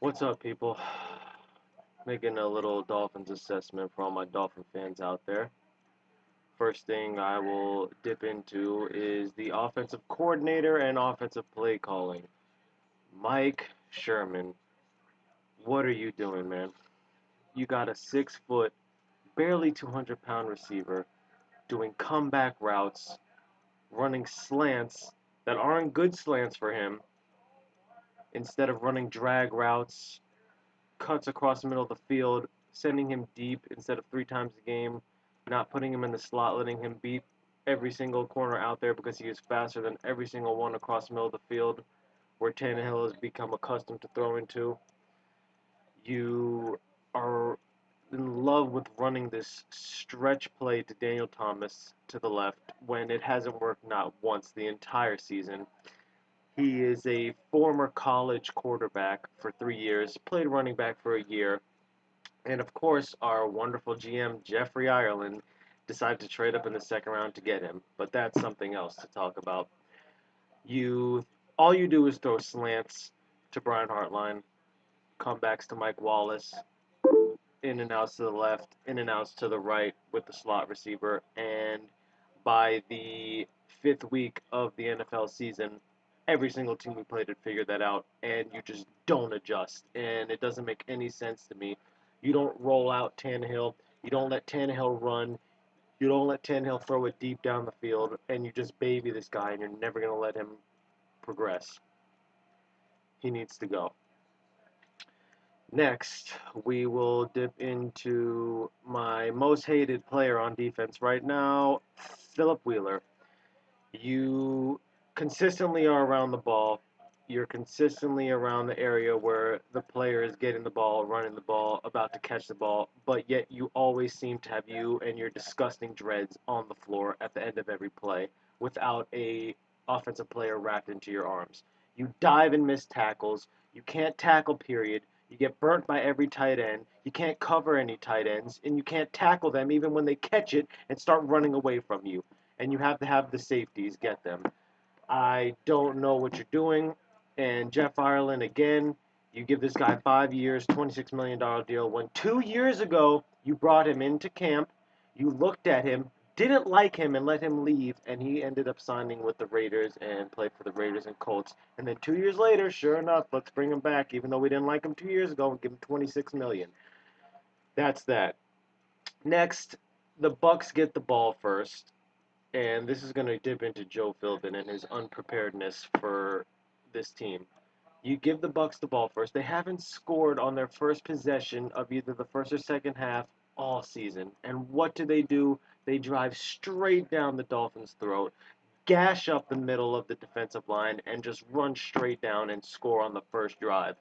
What's up, people? Making a little Dolphins assessment for all my Dolphin fans out there. First thing I will dip into is the offensive coordinator and offensive play calling. Mike Sherman, what are you doing, man? You got a 6 foot, barely 200-pound receiver doing comeback routes, running slants that aren't good slants for him, instead of running drag routes, cuts across the middle of the field, sending him deep instead of 3 times a game, not putting him in the slot, letting him beat every single corner out there because he is faster than every single one across the middle of the field, where Tannehill has become accustomed to throwing to. You are in love with running this stretch play to Daniel Thomas to the left when it hasn't worked not once the entire season. He is a former college quarterback for 3 years, played running back for a year, and of course, our wonderful GM, Jeffrey Ireland, decided to trade up in the second round to get him. But that's something else to talk about. You, all you do is throw slants to Brian Hartline, comebacks to Mike Wallace, in and outs to the left, in and outs to the right with the slot receiver. And by the fifth week of the NFL season, every single team we played had figured that out, and you just don't adjust. And it doesn't make any sense to me. You don't roll out Tannehill. You don't let Tannehill run. You don't let Tannehill throw it deep down the field, and you just baby this guy, and you're never going to let him progress. He needs to go. Next, we will dip into my most hated player on defense right now, Philip Wheeler. You consistently are around the ball. You're consistently around the area where the player is getting the ball, running the ball, about to catch the ball, but yet you always seem to have you and your disgusting dreads on the floor at the end of every play without a offensive player wrapped into your arms. You dive and miss tackles. You can't tackle, period. You get burnt by every tight end. You can't cover any tight ends, and you can't tackle them even when they catch it and start running away from you. And you have to have the safeties get them. I don't know what you're doing. And Jeff Ireland, again, you give this guy 5 years, $26 million deal, when 2 years ago you brought him into camp, you looked at him, didn't like him, and let him leave, and he ended up signing with the Raiders and played for the Raiders and Colts. And then 2 years later, sure enough, let's bring him back, even though we didn't like him 2 years ago, and give him $26 million. That's that. Next, the Bucks get the ball first, and this is going to dip into Joe Philbin and his unpreparedness for this team. You give the Bucks the ball first. They haven't scored on their first possession of either the first or second half all season. And what do? They drive straight down the Dolphins' throat, gash up the middle of the defensive line, and just run straight down and score on the first drive.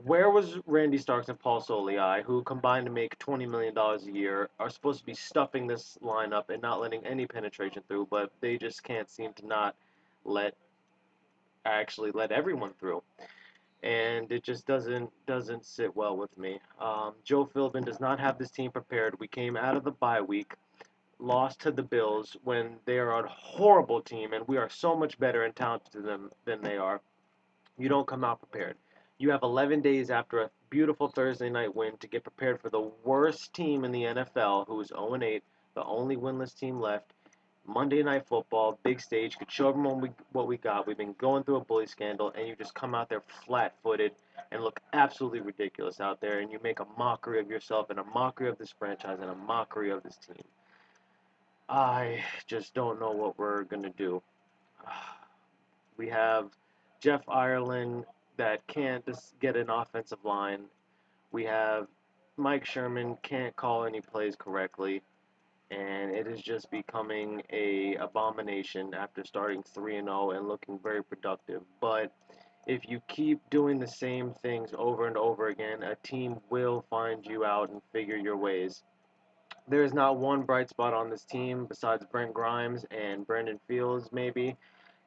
Where was Randy Starks and Paul Soliai, who combined to make $20 million a year, are supposed to be stuffing this lineup and not letting any penetration through, but they just can't seem to not let let everyone through, and it just doesn't sit well with me. Joe Philbin does not have this team prepared. We came out of the bye week, lost to the Bills when they are a horrible team, and we are so much better and talented than they are. You don't come out prepared. You have 11 days after a beautiful Thursday night win to get prepared for the worst team in the NFL, who is 0-8, the only winless team left. Monday Night Football, big stage, could show everyone what we got. We've been going through a bully scandal, and you just come out there flat-footed and look absolutely ridiculous out there, and you make a mockery of yourself and a mockery of this franchise and a mockery of this team. I just don't know what we're going to do. We have Jeff Ireland that can't just get an offensive line. We have Mike Sherman can't call any plays correctly, and it is just becoming a abomination after starting 3-0 and looking very productive. But if you keep doing the same things over and over again, a team will find you out and figure your ways. There is not one bright spot on this team besides Brent Grimes and Brandon Fields, maybe.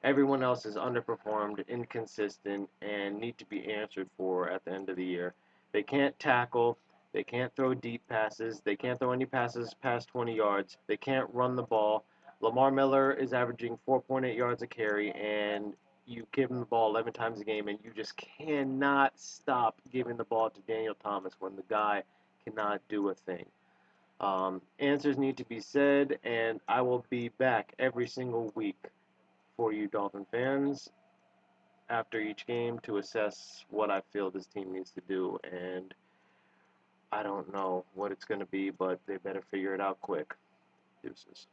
Everyone else is underperformed, inconsistent, and need to be answered for at the end of the year. They can't tackle. They can't throw deep passes. They can't throw any passes past 20 yards. They can't run the ball. Lamar Miller is averaging 4.8 yards a carry, and you give him the ball 11 times a game, and you just cannot stop giving the ball to Daniel Thomas when the guy cannot do a thing. Answers need to be said, and I will be back every single week for you Dolphin fans after each game to assess what I feel this team needs to do. And I don't know what it's going to be, but they better figure it out quick. Deuces.